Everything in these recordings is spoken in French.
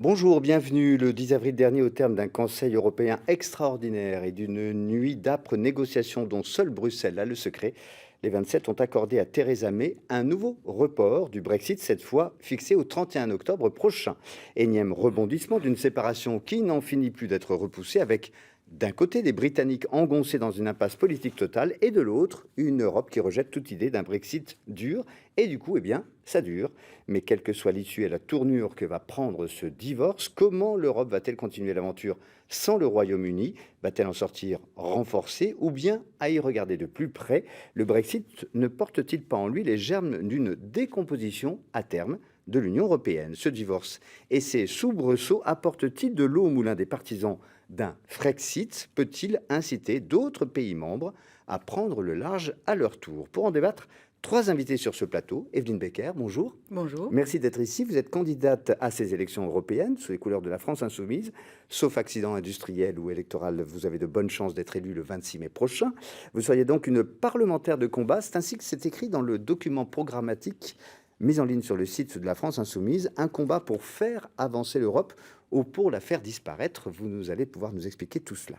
Bonjour, bienvenue. Le 10 avril dernier, au terme d'un Conseil européen extraordinaire et d'une nuit d'âpres négociations dont seule Bruxelles a le secret, les 27 ont accordé à Theresa May un nouveau report du Brexit, cette fois fixé au 31 octobre prochain. Énième rebondissement d'une séparation qui n'en finit plus d'être repoussée avec, d'un côté, des Britanniques engoncés dans une impasse politique totale et de l'autre, une Europe qui rejette toute idée d'un Brexit dur. Et du coup, ça dure. Mais quelle que soit l'issue et la tournure que va prendre ce divorce, comment l'Europe va-t-elle continuer l'aventure sans le Royaume-Uni? Va-t-elle en sortir renforcée ou bien, à y regarder de plus près, le Brexit ne porte-t-il pas en lui les germes d'une décomposition à terme de l'Union européenne? Ce divorce et ces soubresauts apportent-ils de l'eau au moulin des partisans d'un Frexit? Peut-il inciter d'autres pays membres à prendre le large à leur tour? Pour en débattre, trois invités sur ce plateau. Evelyne Becker, bonjour. Bonjour. Merci d'être ici. Vous êtes candidate à ces élections européennes sous les couleurs de la France insoumise. Sauf accident industriel ou électoral, vous avez de bonnes chances d'être élu le 26 mai prochain. Vous seriez donc une parlementaire de combat. C'est ainsi que c'est écrit dans le document programmatique mis en ligne sur le site de la France insoumise. Un combat pour faire avancer l'Europe ou pour la faire disparaître. Vous allez pouvoir nous expliquer tout cela.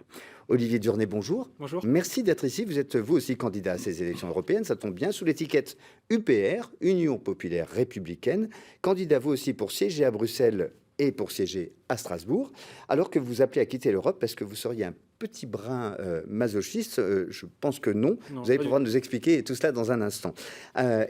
Olivier Durnet, bonjour. Bonjour. Merci d'être ici. Vous êtes vous aussi candidat à ces élections européennes. Ça tombe bien, sous l'étiquette UPR, Union Populaire Républicaine. Candidat vous aussi pour siéger à Bruxelles et pour siéger à Strasbourg, alors que vous appelez à quitter l'Europe parce que vous seriez un petit brin masochiste. Je pense que non. Vous allez pouvoir nous expliquer tout cela dans un instant.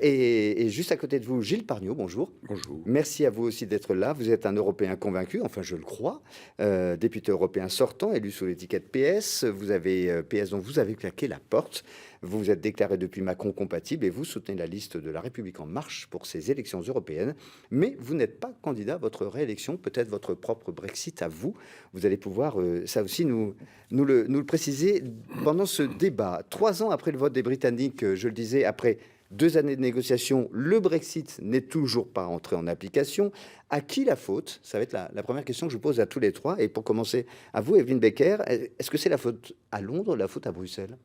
Et juste à côté de vous, Gilles Pargnot, bonjour. Bonjour. Merci à vous aussi d'être là. Vous êtes un Européen convaincu, enfin je le crois, député européen sortant, élu sous l'étiquette PS. Vous avez PS dont vous avez claqué la porte. Vous vous êtes déclaré depuis Macron compatible et vous soutenez la liste de La République En Marche pour ces élections européennes. Mais vous n'êtes pas candidat à votre réélection, peut-être votre propre Brexit à vous. Vous allez pouvoir, ça aussi, nous le préciser pendant ce débat. 3 ans après le vote des Britanniques, je le disais, après 2 années de négociations, le Brexit n'est toujours pas entré en application. À qui la faute? Ça va être la première question que je pose à tous les trois. Et pour commencer, à vous, Evelyne Becker, est-ce que c'est la faute à Londres ou la faute à Bruxelles?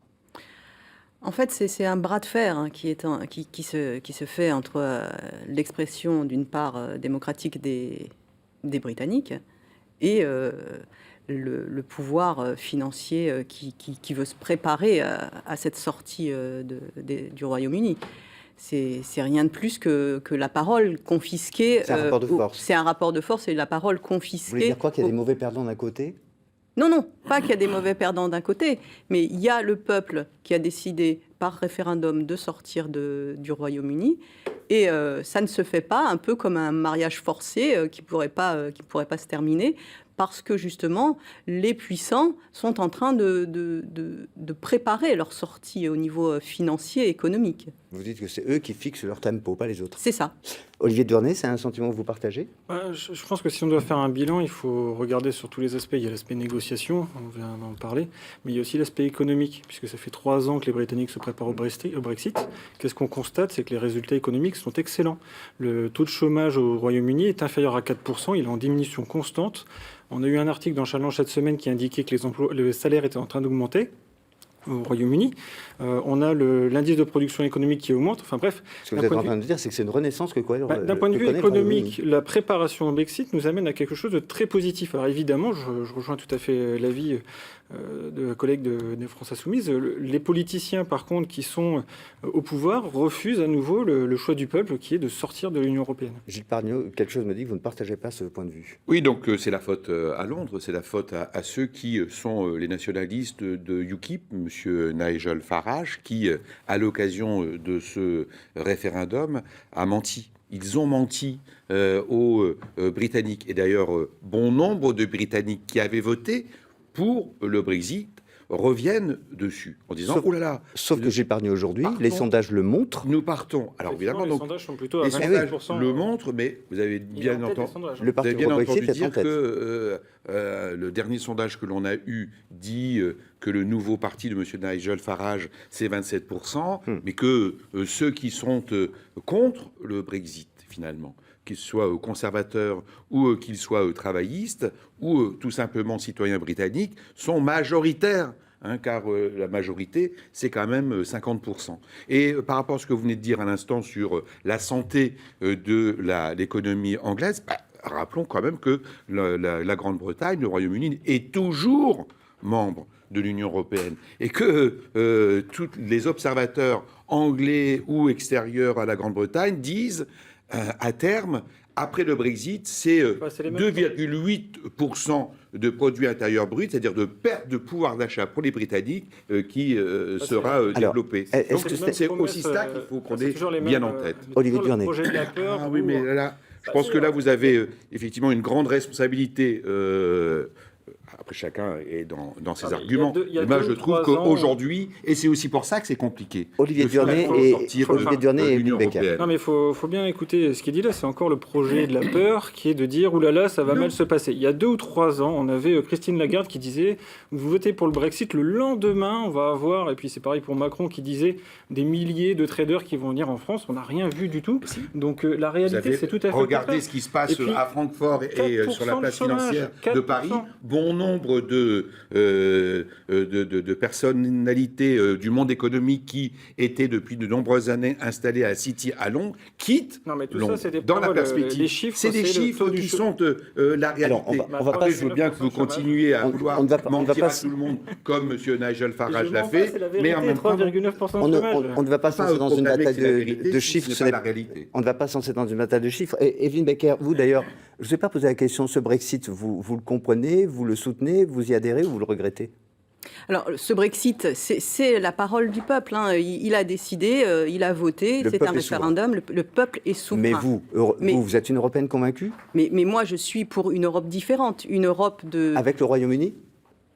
En fait, c'est un bras de fer qui se fait entre l'expression d'une part démocratique des Britanniques et le pouvoir financier qui veut se préparer à cette sortie du Royaume-Uni. C'est rien de plus que la parole confisquée. C'est un rapport de force. C'est un rapport de force et la parole confisquée. Vous voulez dire quoi, qu'il y a des mauvais perdants d'un côté? Non, pas qu'il y a des mauvais perdants d'un côté, mais il y a le peuple qui a décidé par référendum de sortir du Royaume-Uni, et ça ne se fait pas un peu comme un mariage forcé qui pourrait pas se terminer, parce que justement, les puissants sont en train de préparer leur sortie au niveau financier et économique. Vous dites que c'est eux qui fixent leur tempo, pas les autres. C'est ça. Olivier Durnet, c'est un sentiment que vous partagez? Je pense que si on doit faire un bilan, il faut regarder sur tous les aspects. Il y a l'aspect négociation, on vient d'en parler, mais il y a aussi l'aspect économique, puisque ça fait 3 ans que les Britanniques se préparent au Brexit. Qu'est-ce qu'on constate? C'est que les résultats économiques sont excellents. Le taux de chômage au Royaume-Uni est inférieur à 4%, il est en diminution constante. On a eu un article dans Challenge cette semaine qui indiquait que les salaires étaient en train d'augmenter au Royaume-Uni. On a l'indice de production économique qui augmente. Enfin bref. Ce que vous êtes en train de dire, c'est que c'est une renaissance que quoi? D'un point de vue économique, la préparation au Brexit nous amène à quelque chose de très positif. Alors évidemment, je rejoins tout à fait l'avis de collègues de France Insoumise. Les politiciens, par contre, qui sont au pouvoir, refusent à nouveau le choix du peuple qui est de sortir de l'Union européenne. Gilles Pargnot, quelque chose me dit que vous ne partagez pas ce point de vue. Oui, donc c'est la faute à Londres, c'est la faute à ceux qui sont les nationalistes de UKIP, M. Nigel Farage, qui, à l'occasion de ce référendum, a menti. Ils ont menti aux Britanniques. Et d'ailleurs, bon nombre de Britanniques qui avaient voté pour le Brexit reviennent dessus en disant oh là là. Sauf que Gilles Pargnot aujourd'hui, les sondages le montrent. Nous partons. Alors évidemment, les donc, sondages sont plutôt à les sondages 20%. le montrent, mais vous avez bien entendu. Le parti pro-Brexit est en dire tête. que le dernier sondage que l'on a eu dit que le nouveau parti de M. Nigel Farage, c'est 27%, mais que ceux qui sont contre le Brexit, finalement, qu'ils soient conservateurs ou qu'ils soient travaillistes ou tout simplement citoyens britanniques, sont majoritaires. Car la majorité, c'est quand même 50%. Et par rapport à ce que vous venez de dire à l'instant sur la santé de l'économie anglaise, rappelons quand même que la Grande-Bretagne, le Royaume-Uni, est toujours membre de l'Union européenne et que tous les observateurs anglais ou extérieurs à la Grande-Bretagne disent à terme, après le Brexit, c'est 2,8% de produit intérieur brut, c'est-à-dire de perte de pouvoir d'achat pour les Britanniques qui sera développé. Donc c'est aussi ça qu'il faut qu'on ait bien en tête. Olivier Durnet. Ah oui, mais là, je pense que là, vous avez effectivement une grande responsabilité. Après, chacun est dans ses arguments. Moi, je trouve qu'aujourd'hui, et c'est aussi pour ça que c'est compliqué. Olivier Durnet et Evelyne Becker. Non, mais il faut bien écouter ce qu'il dit là. C'est encore le projet de la peur qui est de dire oulala, ça va mal se passer. Il y a 2 ou 3 ans, on avait Christine Lagarde qui disait vous votez pour le Brexit, le lendemain, on va avoir, et puis c'est pareil pour Macron qui disait des milliers de traders qui vont venir en France. On n'a rien vu du tout. Donc la réalité, c'est tout à fait. Regardez ce qui se passe à Francfort et sur la place financière de Paris. Bon nombre de personnalités du monde économique qui étaient depuis de nombreuses années installées à City à Londres quittent Londres. Dans la perspective, les chiffres, c'est des chiffres qui sont la réalité. Alors, Après, je veux bien que vous continuiez à vouloir mentir à tout le monde comme M. Nigel Farage l'a fait, mais en même temps, 3,9% on ne va pas s'en dans une bataille de chiffres. Ce n'est pas la réalité. On ne va pas s'en dans une bataille de chiffres. Et Evelyne Becker, vous d'ailleurs, je ne vous ai pas posé la question, ce Brexit, vous le comprenez, vous le soutenez, vous y adhérez ou vous le regrettez ? Alors, ce Brexit, c'est la parole du peuple. Hein. Il a décidé, il a voté, c'est un référendum, le peuple est souverain. Mais vous êtes une Européenne convaincue ? Mais moi, je suis pour une Europe différente, une Europe de... Avec le Royaume-Uni ?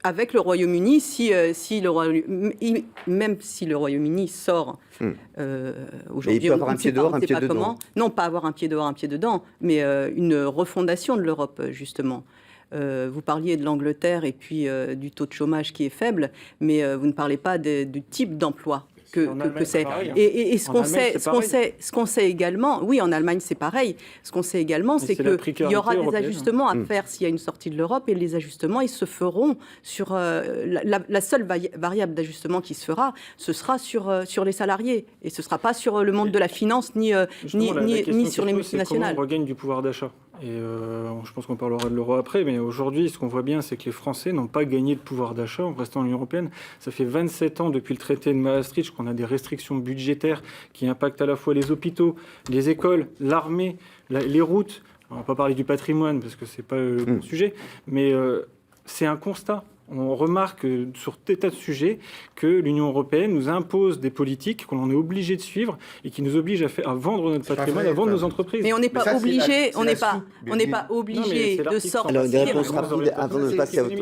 Avec le Royaume-Uni, même si le Royaume-Uni sort aujourd'hui, il peut avoir un pied dehors, un pied dedans. Non, pas avoir un pied dehors, un pied dedans, mais une refondation de l'Europe, justement. Vous parliez de l'Angleterre et puis du taux de chômage qui est faible, mais vous ne parlez pas du type d'emploi que c'est. Et ce qu'on sait également, oui, en Allemagne c'est pareil, ce qu'on sait également, c'est qu'il y aura des ajustements à faire s'il y a une sortie de l'Europe, et les ajustements, ils se feront sur... la seule variable d'ajustement qui se fera, ce sera sur les salariés, et ce ne sera pas sur le monde de la finance, ni sur les multinationales. Comment on regagne du pouvoir d'achat ? Et je pense qu'on parlera de l'euro après, mais aujourd'hui, ce qu'on voit bien, c'est que les Français n'ont pas gagné de pouvoir d'achat en restant dans l'Union européenne. Ça fait 27 ans depuis le traité de Maastricht qu'on a des restrictions budgétaires qui impactent à la fois les hôpitaux, les écoles, l'armée, les routes. On ne va pas parler du patrimoine parce que ce n'est pas le bon sujet, mais c'est un constat. On remarque sur des tas de sujets que l'Union européenne nous impose des politiques que l'on est obligé de suivre et qui nous obligent à vendre notre patrimoine, à vendre nos entreprises. Mais on n'est pas obligé, on n'est pas obligé de sortir. Alors une réponse rapide avant de passer à autre.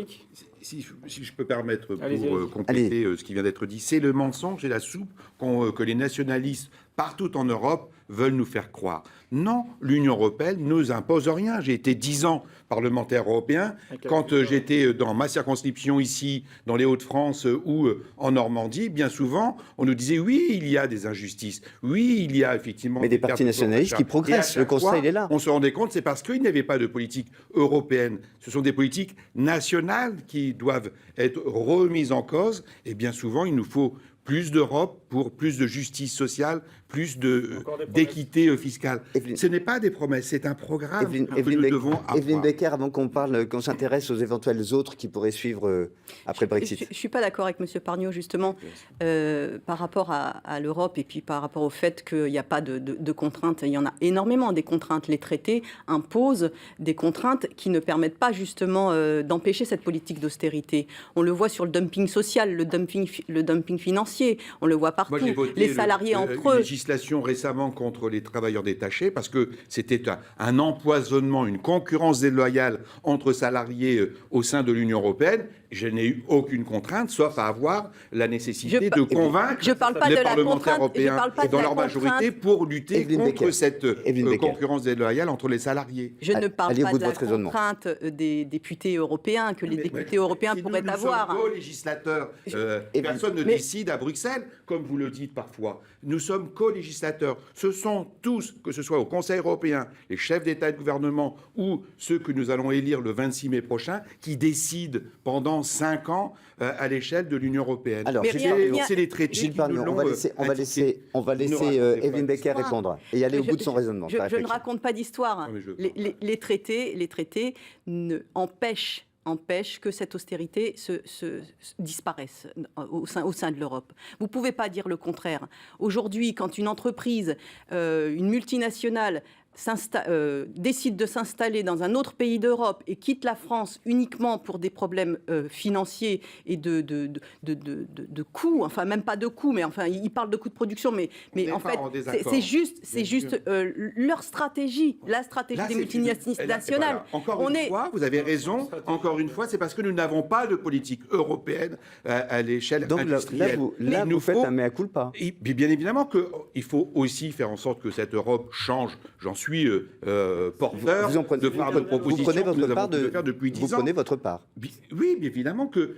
Si je peux permettre pour compléter ce qui vient d'être dit, c'est le mensonge et la soupe que les nationalistes partout en Europe veulent nous faire croire. Non, l'Union européenne ne nous impose rien. J'ai été 10 ans parlementaire européen. Quand j'étais dans ma circonscription ici, dans les Hauts-de-France ou en Normandie, bien souvent, on nous disait oui, il y a des injustices. Oui, il y a effectivement... Mais des partis nationalistes qui progressent. Le Conseil, il est là. On se rendait compte, c'est parce qu'il n'y avait pas de politique européenne. Ce sont des politiques nationales qui doivent être remises en cause. Et bien souvent, il nous faut plus d'Europe pour plus de justice sociale, plus d'équité fiscale. Ce n'est pas des promesses, c'est un programme que nous devons avoir. Evelyne Becker, avant qu'on s'intéresse aux éventuels autres qui pourraient suivre après le Brexit. Je ne suis pas d'accord avec M. Pargnot, justement, par rapport à l'Europe et puis par rapport au fait qu'il n'y a pas de contraintes. Il y en a énormément des contraintes. Les traités imposent des contraintes qui ne permettent pas, justement, d'empêcher cette politique d'austérité. On le voit sur le dumping social, le dumping financier. On le voit partout. Moi, j'ai voté les salariés entre eux. Une législation récemment contre les travailleurs détachés parce que c'était un empoisonnement, une concurrence déloyale entre salariés au sein de l'Union européenne. Je n'ai eu aucune contrainte, sauf à avoir la nécessité de convaincre les parlementaires européens et dans leur majorité pour lutter contre cette concurrence déloyale entre les salariés. Je ne parle pas de la contrainte des députés européens que les députés européens pourraient avoir. Nous sommes co-législateurs. Personne ne décide à Bruxelles, comme vous le dites parfois, nous sommes co-législateurs. Ce sont tous, que ce soit au Conseil européen, les chefs d'État et de gouvernement ou ceux que nous allons élire le 26 mai prochain, qui décident pendant 5 ans à l'échelle de l'Union européenne. Alors, c'est les traités Gilles qui Pargneaux, nous l'ont on va laisser Evelyne Becker répondre et aller au bout de son raisonnement. Je ne raconte pas d'histoire. Non, mais je- Les traités empêchent que cette austérité se disparaisse au sein de l'Europe. Vous ne pouvez pas dire le contraire. Aujourd'hui, quand une entreprise, une multinationale, décide de s'installer dans un autre pays d'Europe et quitte la France uniquement pour des problèmes financiers et de coûts, enfin même pas de coûts, mais enfin il parle de coûts de production, mais en fait c'est juste leur stratégie, la stratégie Là, des c'est multinationales. voilà. Encore une fois, vous avez raison. Encore une fois, c'est parce que nous n'avons pas de politique européenne à l'échelle Donc industrielle. là, vous faites un mea culpa. Et bien évidemment qu'il faut aussi faire en sorte que cette Europe change. J'en suis porteur de faire de propositions Vous prenez que nous votre avons part pu faire depuis 10 ans. Vous prenez votre part. Oui, bien évidemment que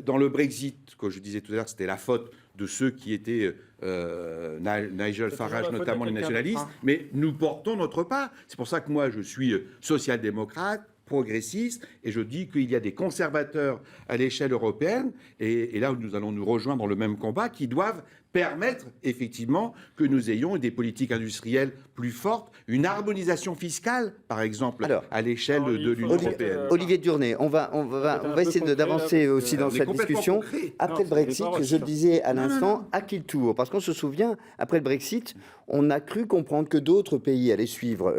dans le Brexit, que je disais tout à l'heure, c'était la faute de ceux qui étaient Nigel Farage, la faute notamment à les quelqu'un nationalistes, d'autre, hein. mais nous portons notre part. C'est pour ça que moi, je suis social-démocrate, progressiste, et je dis qu'il y a des conservateurs à l'échelle européenne, et là, nous allons nous rejoindre dans le même combat, qui doivent permettre effectivement que nous ayons des politiques industrielles plus fortes, une harmonisation fiscale, par exemple, Alors, à l'échelle de l'Union européenne. Olivier Durnay, on va essayer d'avancer aussi dans On est cette complètement discussion. concret. Après Non, le Brexit, c'est pas je le disais à Non, non, l'instant, à qui le tour? Parce qu'on se souvient, après le Brexit, on a cru comprendre que d'autres pays allaient suivre.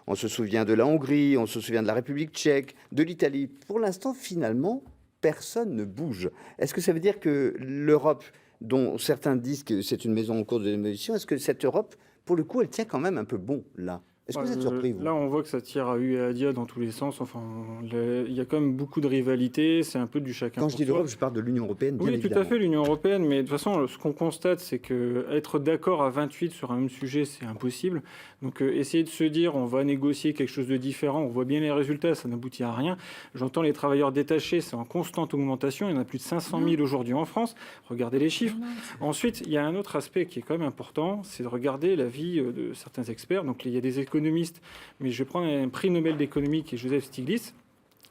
On se souvient de la Hongrie, on se souvient de la République tchèque, de l'Italie. Pour l'instant, finalement, personne ne bouge. Est-ce que ça veut dire que l'Europe, dont certains disent que c'est une maison en cours de démolition, est-ce que cette Europe, pour le coup, elle tient quand même un peu bon, là? Est-ce que vous êtes surpris, vous? Là, on voit que ça tire à hu et à dia dans tous les sens. Enfin, il y a quand même beaucoup de rivalité. C'est un peu du chacun. Quand je pour dis soi. l'Europe, je parle de l'Union européenne, bien Oui, évidemment. tout à fait, l'Union européenne. Mais de toute façon, ce qu'on constate, c'est que être d'accord à 28 sur un même sujet, c'est impossible. Donc, essayer de se dire, on va négocier quelque chose de différent, on voit bien les résultats, ça n'aboutit à rien. J'entends les travailleurs détachés, c'est en constante augmentation. Il y en a plus de 500 000 aujourd'hui en France. Regardez les chiffres. Ensuite, il y a un autre aspect qui est quand même important, c'est de regarder l'avis de certains experts. Donc, il y a des économistes, mais je vais prendre un prix Nobel d'économie qui est Joseph Stiglitz.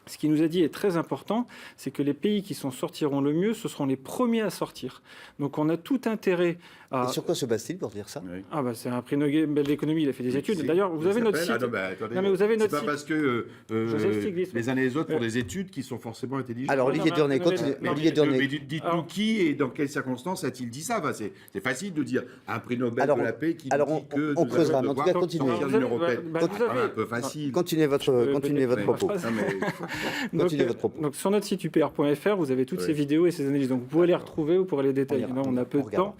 Ce qu'il nous a dit est très important, c'est que les pays qui s'en sortiront le mieux, ce seront les premiers à sortir. Donc on a tout intérêt à... Et sur quoi se base-t-il pour dire ça? Oui. Ah bah c'est un prix Nobel d'économie, il a fait des études. Si, D'ailleurs, vous ça avez notre s'appelle- site. Ah non, bah, attendez, Non, mais vous avez notre c'est site. pas parce que Joseph Stiglitz. les uns et les autres font des études qui sont forcément intelligentes. Alors, Olivier non, Durnay, mais- continue. non, Olivier Durnay. Mais dites-nous Alors- qui et dans quelles circonstances a-t-il dit ça? C'est facile de dire un prix Nobel Alors, de la paix qui alors, dit que on nous creusera, allons mais en tout cas, devoir continuez. sortir de l'Union européenne. vous avez- Un peu facile. Continuez votre Ouais. propos. Non, mais- Continuez votre propos. Donc sur notre site upr.fr, vous avez toutes Oui. ces vidéos et ces analyses. Donc vous pouvez les retrouver, vous pourrez les détailler. On Là, on a peu de regardera. temps.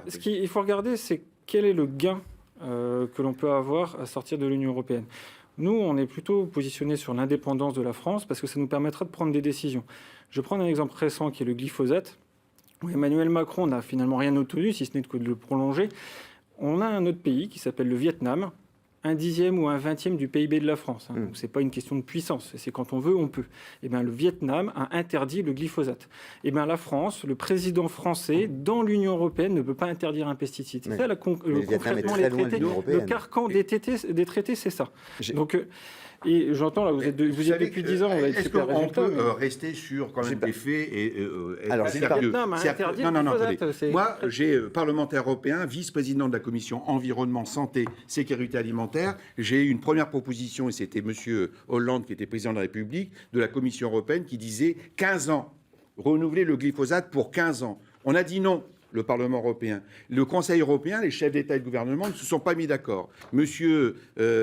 Ce qu'il faut regarder, c'est quel est le gain que l'on peut avoir à sortir de l'Union européenne. Nous, on est plutôt positionné sur l'indépendance de la France parce que ça nous permettra de prendre des décisions. Je vais prendre un exemple récent qui est le glyphosate, où Emmanuel Macron n'a finalement rien obtenu, si ce n'est que de le prolonger. On a un autre pays qui s'appelle le Vietnam, 1/10 ou 1/20 du PIB de la France. Donc c'est pas une question de puissance, c'est quand on veut, on peut. Et bien le Vietnam a interdit le glyphosate. Et bien la France, le président français dans l'Union européenne ne peut pas interdire un pesticide. C'est Mais- ça le Vietnam est concrètement très les loin de traités. l'Union Le européenne. carcan des traités, c'est ça. J'ai- Donc et j'entends là, vous y êtes depuis 10 ans, vous avez de Est-ce super qu'on résultats. peut mais- rester sur quand même des faits et Alors, être Gilles sérieux? Vietnam a C'est-à-dire- interdit non, le non, glyphosate, attendez. c'est- Moi, j'ai parlementaire européen, vice-président de la commission environnement, santé, sécurité alimentaire. J'ai eu une première proposition, et c'était M. Hollande qui était président de la République, de la Commission européenne, qui disait 15 ans, renouveler le glyphosate pour 15 ans. On a dit non. Le Parlement européen. Le Conseil européen, les chefs d'État et de gouvernement ne se sont pas mis d'accord. Monsieur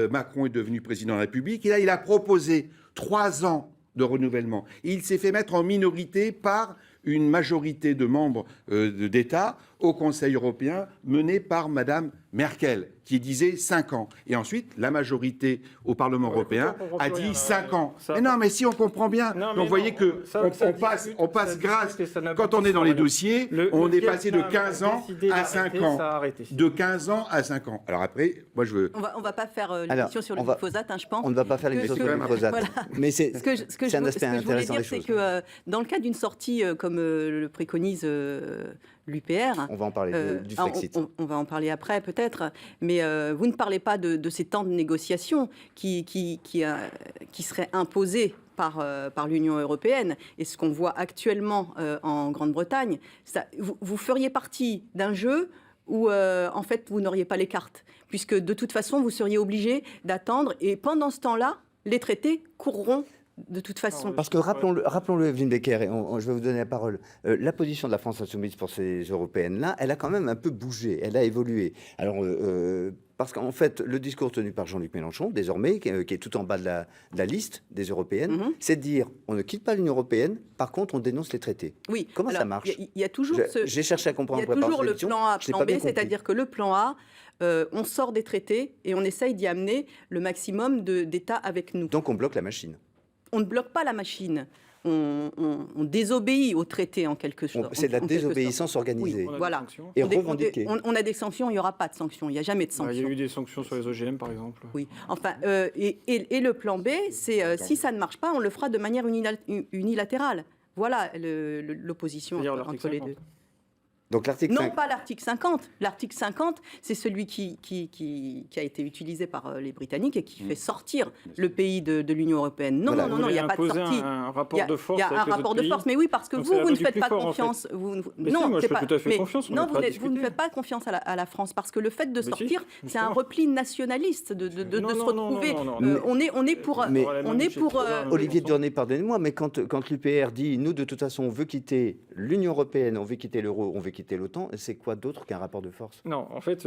Macron est devenu président de la République et là, il a proposé 3 ans de renouvellement. Et il s'est fait mettre en minorité par une majorité de membres d'État au Conseil européen menée par Madame Merkel, qui disait 5 ans. Et ensuite, la majorité au Parlement européen a dit 5 ans. Mais non, mais si on comprend bien. Donc vous voyez que on passe grâce. Quand on est dans les dossiers, on est passé de 15 ans à 5 ans. De 15 ans à 5 ans. Alors après, moi je veux... On va pas faire l'émission sur le glyphosate, je pense. On ne va pas faire l'émission sur le glyphosate. Voilà. Mais c'est un aspect ce que je voulais intéressant dire, des c'est choses. que dans le cas d'une sortie comme le préconise l'UPR... On va en parler du Frexit. On va en parler après peut-être, mais vous ne parlez pas de ces temps de négociation qui seraient imposés par l'Union européenne. Et ce qu'on voit actuellement en Grande-Bretagne, vous feriez partie d'un jeu où en fait vous n'auriez pas les cartes, puisque de toute façon vous seriez obligé d'attendre, et pendant ce temps-là, les traités courront de toute façon. Parce que rappelons-le, Evelyne Becker, et je vais vous donner la parole. La position de la France insoumise pour ces européennes-là, elle a quand même un peu bougé, elle a évolué. Alors, parce qu'en fait, le discours tenu par Jean-Luc Mélenchon, désormais, qui est tout en bas de la liste des européennes, c'est de dire on ne quitte pas l'Union européenne, par contre, on dénonce les traités. Oui. Comment ça marche? Il y a toujours J'ai cherché à comprendre. Il y a toujours le plan A, plan B, c'est-à-dire que le plan A, on sort des traités et on essaye d'y amener le maximum d'États avec nous. Donc on bloque la machine. On ne bloque pas la machine. On désobéit au traité en quelque sorte. C'est de la désobéissance organisée. Oui, voilà. Et revendiquée. On a des sanctions, il n'y aura pas de sanctions. Il n'y a jamais de sanctions. Il y a eu des sanctions sur les OGM, par exemple. Oui. Enfin, et le plan B, c'est si ça ne marche pas, on le fera de manière unilatérale. Voilà l'opposition entre les deux. Donc l'article 5... Non, pas l'article 50. L'article 50, c'est celui qui a été utilisé par les Britanniques et qui fait sortir le pays de l'Union européenne. Non, Voilà. non, il n'y a pas de sortie. Un rapport de force. Il y a un rapport de force, mais oui, parce que donc vous ne faites pas confiance. Non, je fais tout à fait confiance. Non, vous ne faites pas confiance à la France, parce que le fait de sortir, c'est un repli nationaliste de se retrouver. On est pour. Olivier Durné, pardonnez-moi, mais quand l'UPR dit nous, de toute façon, on veut quitter l'Union européenne, on veut quitter l'euro, on veut quitter l'OTAN, c'est quoi d'autre qu'un rapport de force? Non, en fait,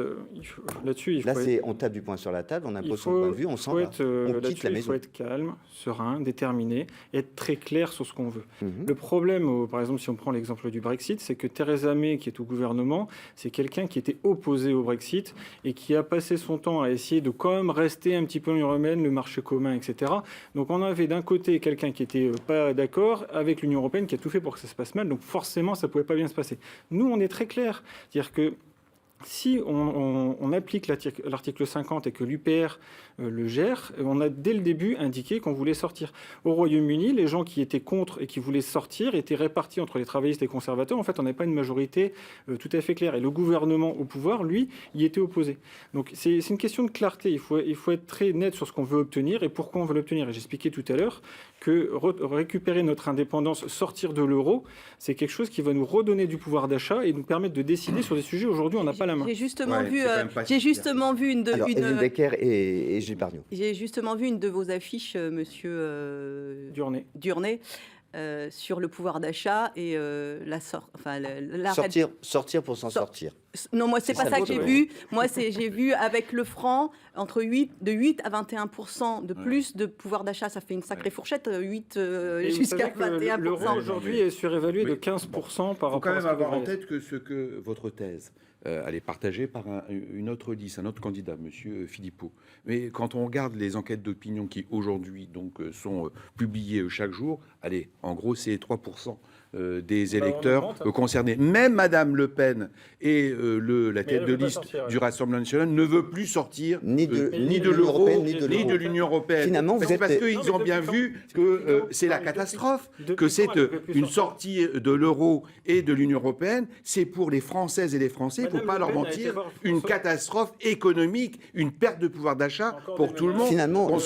là-dessus, il faut... Là, on tape du poing sur la table, on impose son point de vue, on s'en va. On quitte la maison. Il faut être calme, serein, déterminé, et être très clair sur ce qu'on veut. Le problème, par exemple, si on prend l'exemple du Brexit, c'est que Theresa May, qui est au gouvernement, c'est quelqu'un qui était opposé au Brexit et qui a passé son temps à essayer de quand même rester un petit peu l'Union européenne, le marché commun, etc. Donc on avait d'un côté quelqu'un qui n'était pas d'accord avec l'Union européenne, qui a tout fait pour que ça se passe mal, donc forcément ça ne pouvait pas bien se passer. Nous, on est très clair. C'est-à-dire que si on applique l'article 50 et que l'UPR le gère, on a dès le début indiqué qu'on voulait sortir. Au Royaume-Uni, les gens qui étaient contre et qui voulaient sortir étaient répartis entre les travaillistes et les conservateurs. En fait, on n'avait pas une majorité tout à fait claire. Et le gouvernement au pouvoir, lui, y était opposé. Donc c'est une question de clarté. Il faut être très net sur ce qu'on veut obtenir et pourquoi on veut l'obtenir. Et j'expliquais tout à l'heure que récupérer notre indépendance, sortir de l'euro, c'est quelque chose qui va nous redonner du pouvoir d'achat et nous permettre de décider sur des sujets où aujourd'hui on n'a pas la main. J'ai justement vu une de... Alors, Evelyne Becker et Gilles Barniot. J'ai justement vu une de vos affiches, monsieur Durné, sur le pouvoir d'achat et sortir pour s'en sortir. Non, moi, c'est pas ça que j'ai vu. Moi, j'ai vu avec le franc, de 8 à 21% de plus de pouvoir d'achat. Ça fait une sacrée fourchette, 8 jusqu'à 21%. L'euro aujourd'hui est surévalué de 15% par rapport à... Il faut quand même avoir en tête que votre thèse, elle est partagée par une autre liste, un autre candidat, M. Philippot. Mais quand on regarde les enquêtes d'opinion qui, aujourd'hui, donc, sont publiées chaque jour, allez, en gros, c'est 3% des électeurs concernés. Même Mme Le Pen et la tête de liste du Rassemblement national ne veut plus sortir ni de l'euro, ni de l'Union européenne. Finalement, c'est parce qu'ils ont bien vu que c'est la catastrophe, que c'est une sortie de l'euro et de l'Union européenne, c'est pour les Françaises et les Français, pour ne pas leur mentir, une catastrophe économique, une perte de pouvoir d'achat pour tout le monde. Finalement, non,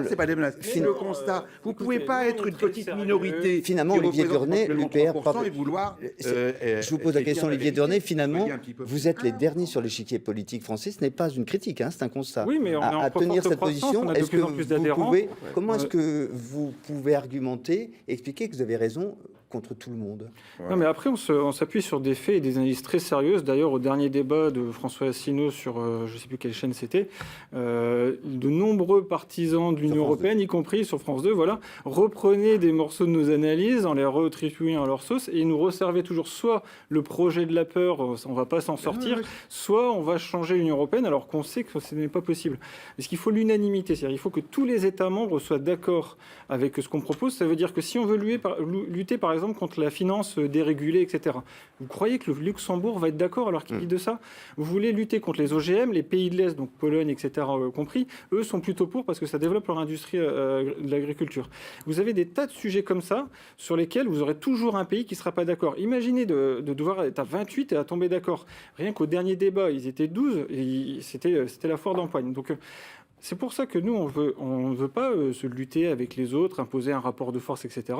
c'est pas des menaces. C'est le constat. Vous ne pouvez pas être une petite minorité. Finalement, Olivier Durné, l'UPR, et vouloir. Je vous pose la question, Olivier Durné. Finalement, vous êtes les derniers sur l'échiquier politique français. Ce n'est pas une critique, c'est un constat. Oui, mais on est en tenir cette position, est-ce que vous pouvez, comment est-ce que vous pouvez argumenter, expliquer que vous avez raison contre tout le monde. Non, mais après, on s'appuie sur des faits et des analyses très sérieuses. D'ailleurs, au dernier débat de François Asselineau sur, je ne sais plus quelle chaîne c'était, de nombreux partisans de l'Union européenne, y compris sur France 2, voilà, reprenaient des morceaux de nos analyses en les retribuant à leur sauce et ils nous resservaient toujours soit le projet de la peur, on ne va pas s'en sortir, soit on va changer l'Union européenne alors qu'on sait que ce n'est pas possible. Parce qu'il faut l'unanimité, c'est-à-dire il faut que tous les États membres soient d'accord avec ce qu'on propose. Ça veut dire que si on veut lutter, par exemple, contre la finance dérégulée, etc., vous croyez que le Luxembourg va être d'accord alors qu'il dit de ça? Vous voulez lutter contre les OGM, les pays de l'Est, donc Pologne, etc., compris, eux sont plutôt pour parce que ça développe leur industrie de l'agriculture. Vous avez des tas de sujets comme ça sur lesquels vous aurez toujours un pays qui ne sera pas d'accord. Imaginez de devoir être à 28 et à tomber d'accord. Rien qu'au dernier débat, ils étaient 12 et c'était la foire d'empoigne. Donc, c'est pour ça que nous, on ne veut pas se lutter avec les autres, imposer un rapport de force, etc.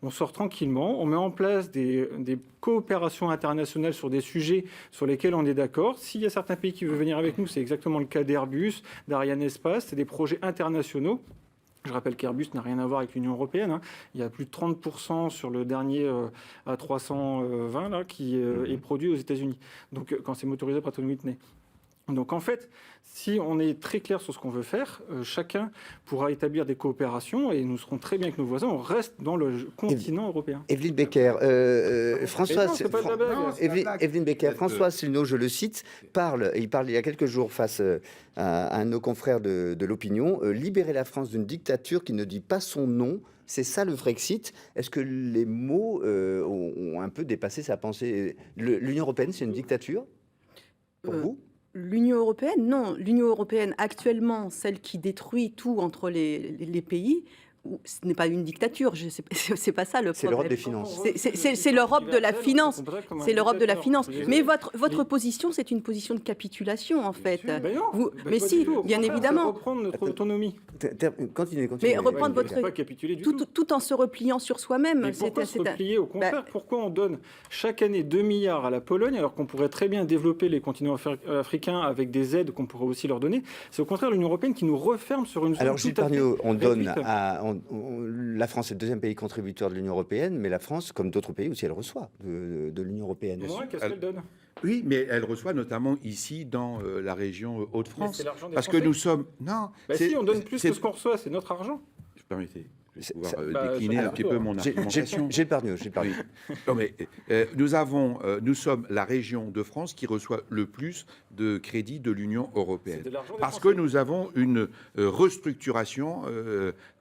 On sort tranquillement, on met en place des coopérations internationales sur des sujets sur lesquels on est d'accord. S'il y a certains pays qui veulent venir avec nous, c'est exactement le cas d'Airbus, d'Ariane Espace, c'est des projets internationaux. Je rappelle qu'Airbus n'a rien à voir avec l'Union européenne. Hein. Il y a plus de 30% sur le dernier A320 là, qui est produit aux États-Unis. Donc, quand c'est motorisé par Pratt & Whitney. Donc en fait, si on est très clair sur ce qu'on veut faire, chacun pourra établir des coopérations et nous serons très bien avec nos voisins. On reste dans le continent européen. Evelyne Becker, François Asselineau, je le cite, il parle il y a quelques jours face à un de nos confrères de l'opinion, libérer la France d'une dictature qui ne dit pas son nom. C'est ça le Frexit. Est-ce que les mots ont un peu dépassé sa pensée? L'Union européenne, c'est une dictature pour vous? L'Union européenne, non. L'Union européenne, actuellement, celle qui détruit tout entre les pays, ce n'est pas une dictature, c'est pas ça le problème. C'est l'Europe des finances. C'est l'Europe de la finance. C'est l'Europe de la finance. Mais votre position, c'est une position de capitulation, en fait. Mais si, bien évidemment. Reprendre notre autonomie. Continuez. Mais reprendre votre... Pas capituler du tout en se repliant sur soi-même. Mais pourquoi se replier? Au contraire, pourquoi on donne chaque année 2 milliards à la Pologne alors qu'on pourrait très bien développer les continents africains avec des aides qu'on pourrait aussi leur donner? C'est au contraire l'Union européenne qui nous referme sur une zone. Alors Gilles Pargnot, on donne la France est le deuxième pays contributeur de l'Union européenne, mais la France, comme d'autres pays aussi, elle reçoit de l'Union européenne. Qu'est-ce qu'elle donne? Oui, mais elle reçoit notamment ici dans la région Hauts-de-France. Parce que nous sommes... Non. Si, on donne plus que ce qu'on reçoit, c'est notre argent. Permettez. Je vais pouvoir décliner un petit peu mon argumentation. Gilles Pargnot. Non, mais nous sommes la région de France qui reçoit le plus de crédits de l'Union européenne. Parce que nous avons une restructuration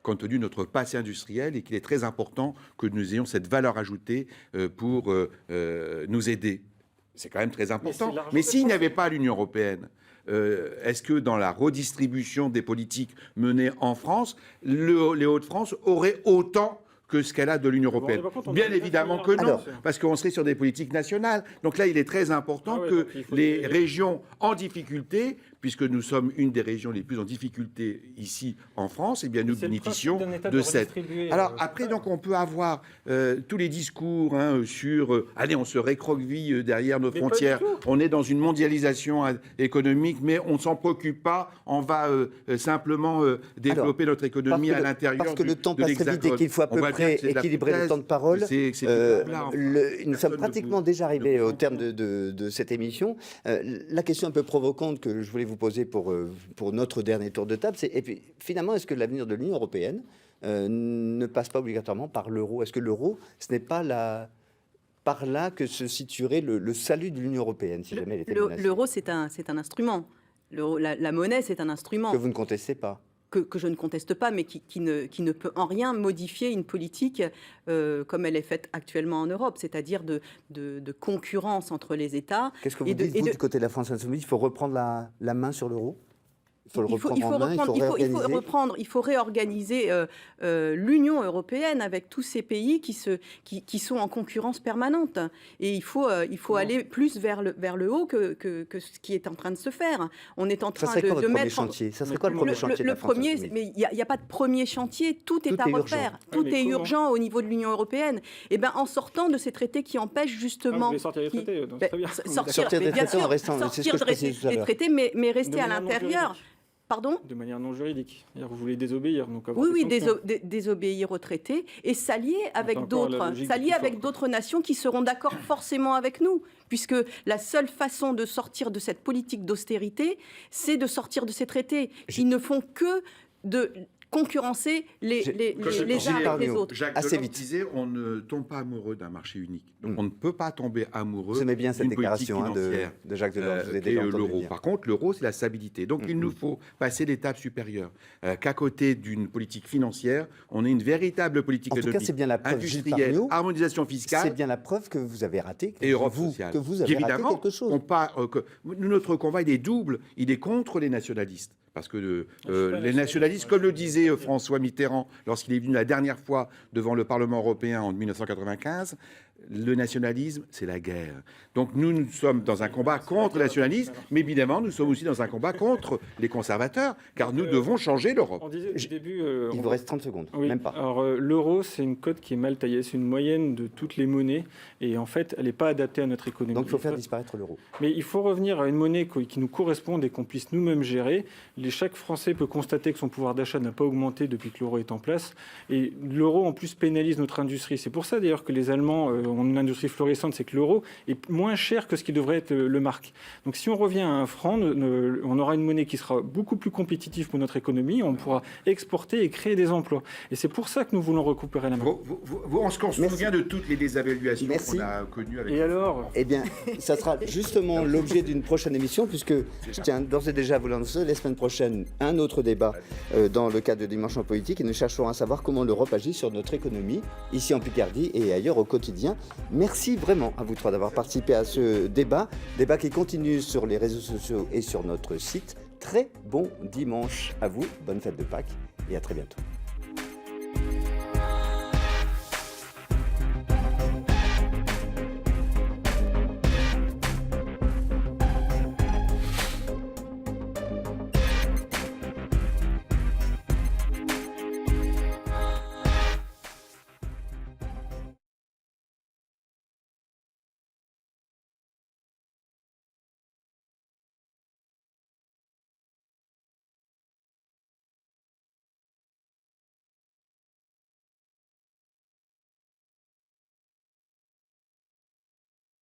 compte tenu de notre passé industriel et qu'il est très important que nous ayons cette valeur ajoutée pour nous aider. C'est quand même très important. Mais s'il n'y avait pas l'Union européenne, est-ce que dans la redistribution des politiques menées en France, les Hauts-de-France auraient autant que ce qu'elle a de l'Union européenne? Bien évidemment que non, parce qu'on serait sur des politiques nationales. Donc là, il est très important que les régions en difficulté, puisque nous sommes une des régions les plus en difficulté ici en France, eh bien nous bénéficions de cette... Alors après, donc, on peut avoir tous les discours sur allez, on se récroqueville derrière nos frontières, on est dans une mondialisation économique, mais on ne s'en préoccupe pas, on va simplement développer notre économie à l'intérieur. Parce que le temps passe très vite et qu'il faut à peu près équilibrer le temps de parole. Nous sommes pratiquement déjà arrivés au terme de cette émission. La question un peu provocante que je voulais vous poser pour notre dernier tour de table, c'est et puis, finalement, est-ce que l'avenir de l'Union européenne ne passe pas obligatoirement par l'euro? Est-ce que l'euro, ce n'est pas par là que se situerait le salut de l'Union européenne, si jamais elle était menacée? L'euro, c'est un instrument. La monnaie, c'est un instrument. Que vous ne contestez pas? Que je ne conteste pas, mais qui ne peut en rien modifier une politique comme elle est faite actuellement en Europe, c'est-à-dire de concurrence entre les États. Qu'est-ce que vous dites, vous, du côté de la France insoumise? Il faut reprendre la main sur l'euro? Il faut réorganiser l'Union européenne avec tous ces pays qui sont en concurrence permanente. Et il faut aller plus vers le haut que ce qui est en train de se faire. On est en train de mettre... chantier. Ça serait quoi le premier chantier de la France insoumise? Mais il n'y a pas de premier chantier. Tout est à refaire. Tout est urgent au niveau de l'Union européenne. Et bien, en sortant de ces traités qui empêchent justement... Vous voulez sortir des traités, donc très bien. Sortir des traités en restant... Sortir des traités, mais rester à l'intérieur. Pardon ? De manière non juridique. C'est-à-dire que vous voulez désobéir. Donc avoir Oui, des sanctions. désobéir aux traités et s'allier avec encore la d'autres, logique s'allier du avec fort. d'autres nations qui seront d'accord forcément avec nous, puisque la seule façon de sortir de cette politique d'austérité, c'est de sortir de ces traités. Ils ne font que de concurrencer les uns avec les autres. Jacques Assez Delors vite. disait on ne tombe pas amoureux d'un marché unique. Donc Mm. on ne peut pas tomber amoureux Vous aimez bien cette d'une politique déclaration financière. de Jacques Delors, je vous ai Qu'est déjà entendu l'euro. dire. Par contre, l'euro, c'est la stabilité. Donc, il nous faut passer l'étape supérieure. Qu'à côté d'une politique financière, on ait une véritable politique En tout cas, économique, c'est bien la preuve, Gilles industrielle, Pargneaux, harmonisation C'est fiscale bien la preuve que vous avez raté, et Europe vous, sociale. que vous avez raté Évidemment, quelque chose. notre combat, il est double. Il est contre les nationalistes. Parce que pas les nationaliste. nationalistes, comme le disait François Mitterrand lorsqu'il est venu la dernière fois devant le Parlement européen en 1995, le nationalisme, c'est la guerre. Donc nous sommes dans un combat contre le nationalisme, mais évidemment, nous sommes aussi dans un combat contre les conservateurs, car nous devons changer l'Europe. On disait au début... Il vous reste 30 secondes, Oui, même pas. alors l'euro, c'est une cote qui est mal taillée, c'est une moyenne de toutes les monnaies, et en fait, elle n'est pas adaptée à notre économie. Donc il faut faire disparaître l'euro. Mais il faut revenir à une monnaie qui nous corresponde et qu'on puisse nous-mêmes gérer. Chaque Français peut constater que son pouvoir d'achat n'a pas augmenté depuis que l'euro est en place, et l'euro, en plus, pénalise notre industrie. C'est pour ça, d'ailleurs, que les Allemands ont une industrie florissante, c'est que l'euro est moins cher que ce qui devrait être le mark. Donc si on revient à un franc, on aura une monnaie qui sera beaucoup plus compétitive pour notre économie, on pourra exporter et créer des emplois. Et c'est pour ça que nous voulons récupérer la main. On se souvient de toutes les désévaluations Merci. qu'on a connues avec Et alors Eh bien, ça sera justement l'objet d'une prochaine émission, puisque je tiens d'ores et déjà à vous l'annoncer, la semaine prochaine, un autre débat dans le cadre de Dimanche en politique, et nous chercherons à savoir comment l'Europe agit sur notre économie, ici en Picardie et ailleurs au quotidien. Merci vraiment à vous trois d'avoir participé à ce débat qui continue sur les réseaux sociaux et sur notre site. Très bon dimanche à vous, bonne fête de Pâques et à très bientôt.